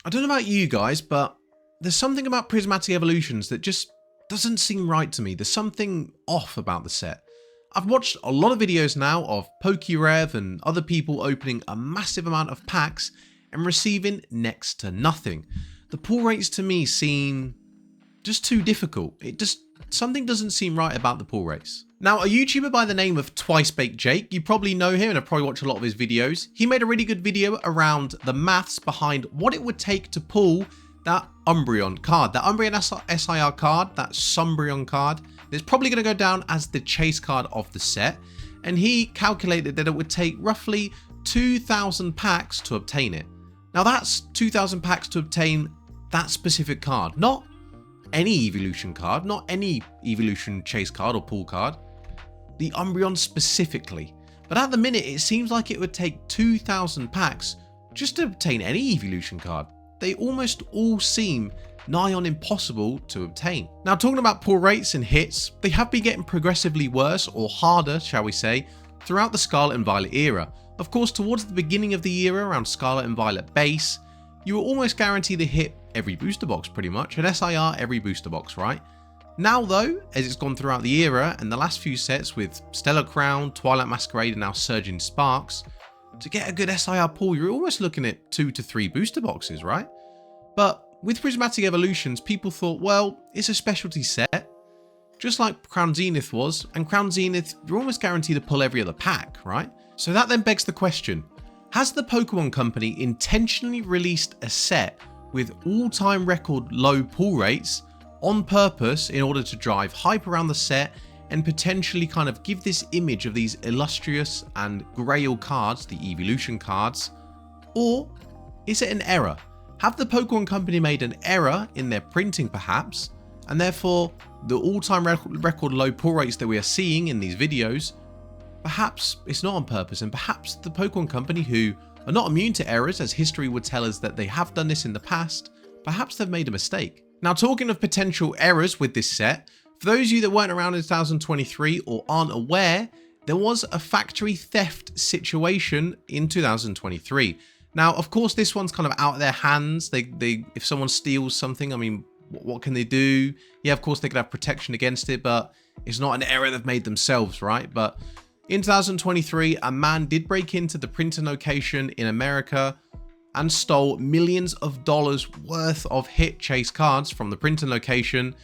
I don't know about you guys, but there's something about Prismatic Evolutions that just doesn't seem right to me. There's something off about the set. I've watched a lot of videos now of PokeRev and other people opening a massive amount of packs and receiving next to nothing. The pull rates to me seem just too difficult. Something doesn't seem right about the pull rates. Now, a YouTuber by the name of Twice Baked Jake, you probably know him and have probably watched a lot of his videos. He made a really good video around the maths behind what it would take to pull that Umbreon card, that Umbreon SIR card, that Umbreon card. It's probably going to go down as the chase card of the set. And he calculated that it would take roughly 2,000 packs to obtain it. Now that's 2,000 packs to obtain that specific card, not any Eeveelution card, not any Eeveelution chase card or pull card, the Umbreon specifically. But at the minute, it seems like it would take 2,000 packs just to obtain any Eeveelution card. They almost all seem nigh on impossible to obtain. Now, talking about pull rates and hits, they have been getting progressively worse, or harder, shall we say, throughout the Scarlet and Violet era. Of course, towards the beginning of the era, around Scarlet and Violet base, you were almost guaranteed to hit every booster box pretty much, an SIR every booster box, right? Now though, as it's gone throughout the era and the last few sets with Stellar Crown, Twilight Masquerade and now Surging Sparks, to get a good SIR pull, you're almost looking at 2 to 3 booster boxes, right? But with Prismatic Evolutions, people thought, well, it's a specialty set, just like Crown Zenith was, and Crown Zenith, you're almost guaranteed to pull every other pack, right? So that then begs the question, has the Pokemon Company intentionally released a set with all-time record low pull rates on purpose in order to drive hype around the set and potentially kind of give this image of these illustrious and grail cards, the Eeveelution cards? Or is it an error? Have the Pokemon Company made an error in their printing perhaps, and therefore the all-time record low pull rates that we are seeing in these videos, perhaps it's not on purpose, and perhaps the Pokemon Company, who are not immune to errors, as history would tell us that they have done this in the past, perhaps they've made a mistake. Now, talking of potential errors with this set, for those of you that weren't around in 2023 or aren't aware, there was a factory theft situation in 2023. Now, of course, this one's kind of out of their hands. If someone steals something, I mean, what can they do? Yeah, of course, they could have protection against it, but it's not an error they've made themselves, right? But in 2023, a man did break into the printing location in America and stole millions of dollars worth of hit chase cards from the printing location,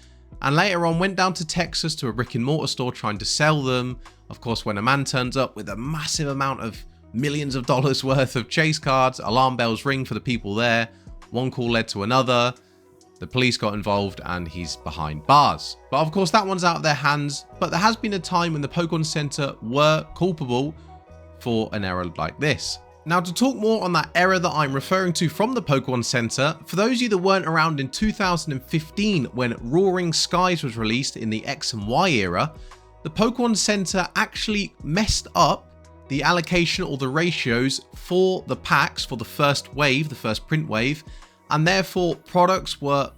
and later on went down to Texas to a brick and mortar store trying to sell them. Of course, when a man turns up with a massive amount of millions of dollars worth of chase cards, alarm bells ring for the people there. One call led to another. The police got involved and he's behind bars. But of course, that one's out of their hands. But there has been a time when the Pokemon Center were culpable for an error like this. Now, to talk more on that error that I'm referring to from the Pokemon Center, for those of you that weren't around in 2015 when Roaring Skies was released in the X and Y era, the Pokemon Center actually messed up the allocation or the ratios for the packs for the first wave, the first print wave, and therefore products were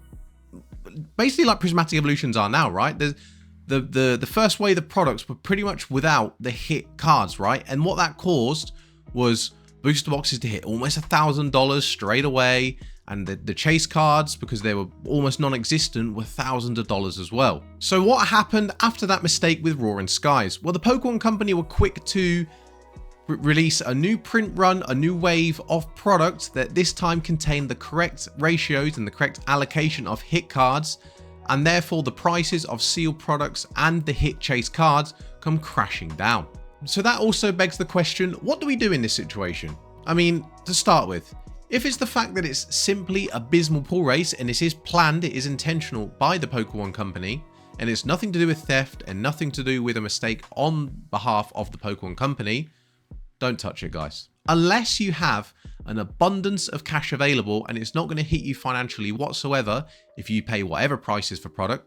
basically like Prismatic Evolutions are now, right? The first wave of products were pretty much without the hit cards, right? And what that caused was booster boxes to hit almost $1,000 straight away, and the chase cards, because they were almost non-existent, were thousands of dollars as well. So what happened after that mistake with Roaring Skies? Well, the Pokemon Company were quick to release a new print run, a new wave of product that this time contained the correct ratios and the correct allocation of hit cards, and therefore the prices of sealed products and the hit chase cards come crashing down. So that also begs the question, what do we do in this situation? I mean, to start with, if it's the fact that it's simply abysmal pull race and this is planned, it is intentional by the Pokemon Company, and it's nothing to do with theft and nothing to do with a mistake on behalf of the Pokemon Company, don't touch it, guys. Unless you have an abundance of cash available and it's not going to hit you financially whatsoever if you pay whatever price is for product,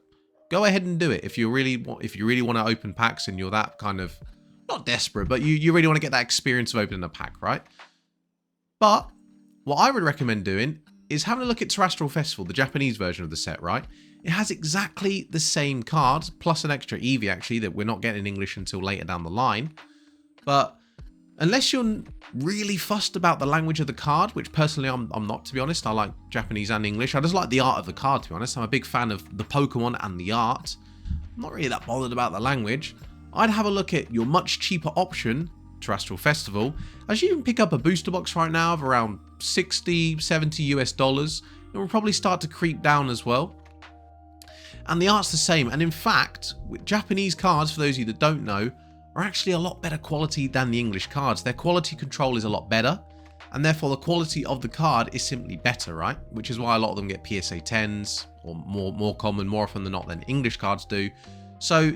go ahead and do it. If you really want to open packs and you're that kind of, not desperate, but you really want to get that experience of opening a pack, right? But what I would recommend doing is having a look at Terrestrial Festival, the Japanese version of the set, right? It has exactly the same cards, plus an extra Eevee actually that we're not getting in English until later down the line. But unless you're really fussed about the language of the card, which personally I'm not, to be honest. I like Japanese and English. I just like the art of the card, to be honest. I'm a big fan of the Pokemon and the art. I'm not really that bothered about the language. I'd have a look at your much cheaper option, Terrestrial Festival, as you can pick up a booster box right now of around 60, 70 US dollars. It will probably start to creep down as well. And the art's the same. And in fact, with Japanese cards, for those of you that don't know, are actually a lot better quality than the English cards. Their quality control is a lot better, and therefore the quality of the card is simply better, right? Which is why a lot of them get PSA 10s, or more common, more often than not, than English cards do. So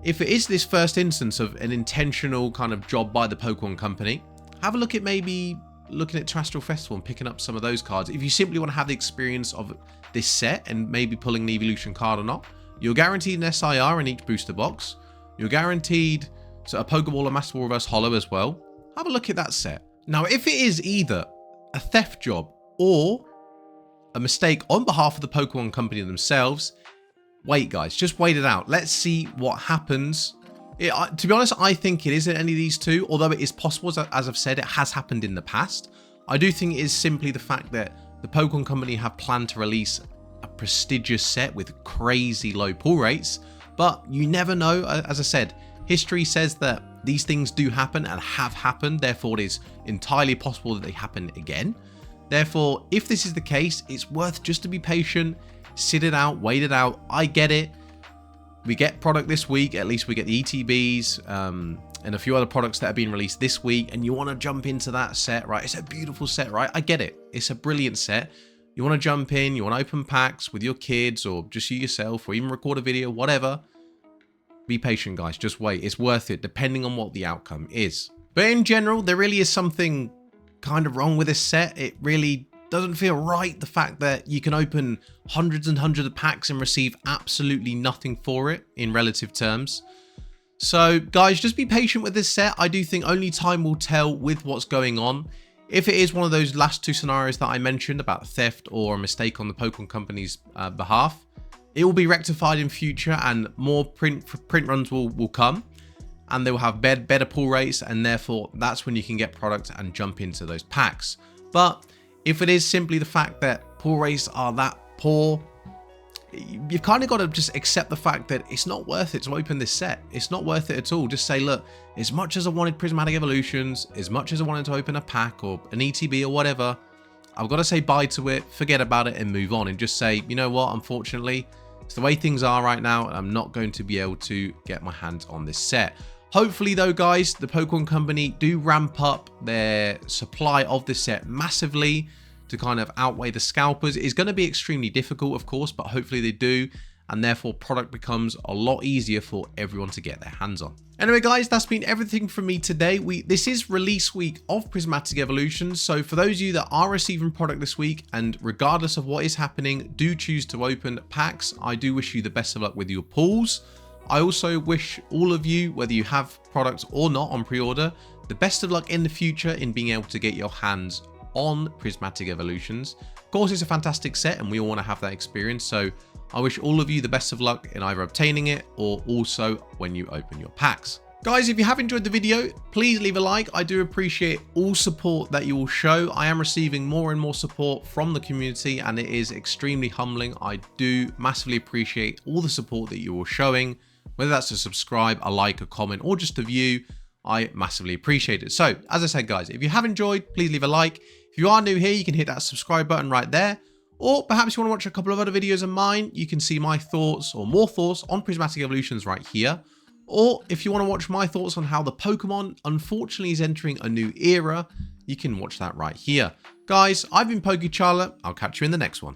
if it is this first instance of an intentional kind of job by the Pokemon Company, have a look at maybe looking at Terrestrial Festival and picking up some of those cards. If you simply want to have the experience of this set and maybe pulling an Eeveelution card or not, you're guaranteed an SIR in each booster box. You're guaranteed a Pokeball and Master Ball Reverse Holo as well. Have a look at that set. Now, if it is either a theft job or a mistake on behalf of the Pokemon Company themselves, wait guys, just wait it out. Let's see what happens. To be honest, I think it isn't any of these two, although it is possible, as I've said, it has happened in the past. I do think it is simply the fact that the Pokemon Company have planned to release a prestigious set with crazy low pull rates, but you never know. As I said, history says that these things do happen and have happened, therefore it is entirely possible that they happen again. Therefore, if this is the case, it's worth just to be patient, sit it out, wait it out. I get it. We get product this week, at least we get the ETBs and a few other products that are being released this week, and you want to jump into that set, right? It's a beautiful set, right? I get it. It's a brilliant set. You want to jump in, you want to open packs with your kids or just you yourself, or even record a video, whatever. Be patient, guys. Just wait. It's worth it, depending on what the outcome is. But in general, there really is something kind of wrong with this set. It really doesn't feel right, the fact that you can open hundreds and hundreds of packs and receive absolutely nothing for it in relative terms. So, guys, just be patient with this set. I do think only time will tell with what's going on. If it is one of those last two scenarios that I mentioned about theft or a mistake on the Pokemon Company's behalf, it will be rectified in future, and more print runs will come, and they will have better pull rates, and therefore that's when you can get product and jump into those packs. But if it is simply the fact that pull rates are that poor, you've kind of got to just accept the fact that it's not worth it to open this set. It's not worth it at all. Just say, look, as much as I wanted Prismatic Evolutions, as much as I wanted to open a pack or an ETB or whatever, I've got to say bye to it, forget about it and move on, and just say, you know what, unfortunately, it's the way things are right now, and I'm not going to be able to get my hands on this set. Hopefully though, guys, the Pokemon Company do ramp up their supply of this set massively to kind of outweigh the scalpers. It's going to be extremely difficult, of course, but hopefully they do, and therefore product becomes a lot easier for everyone to get their hands on. Anyway, guys, that's been everything from me today. This is release week of Prismatic Evolutions, so for those of you that are receiving product this week, and regardless of what is happening, do choose to open packs, I do wish you the best of luck with your pulls. I also wish all of you, whether you have products or not on pre-order, the best of luck in the future in being able to get your hands on Prismatic Evolutions. Of course, it's a fantastic set and we all want to have that experience, so I wish all of you the best of luck in either obtaining it or also when you open your packs. Guys, if you have enjoyed the video, please leave a like. I do appreciate all support that you will show. I am receiving more and more support from the community, and it is extremely humbling. I do massively appreciate all the support that you are showing, whether that's to subscribe, a like, a comment, or just a view. I massively appreciate it. So, as I said, guys, if you have enjoyed, please leave a like. If you are new here, you can hit that subscribe button right there. Or perhaps you want to watch a couple of other videos of mine, you can see my thoughts or more thoughts on Prismatic Evolutions right here. Or if you want to watch my thoughts on how the Pokemon unfortunately is entering a new era, you can watch that right here. Guys, I've been PokeCharlotte. I'll catch you in the next one.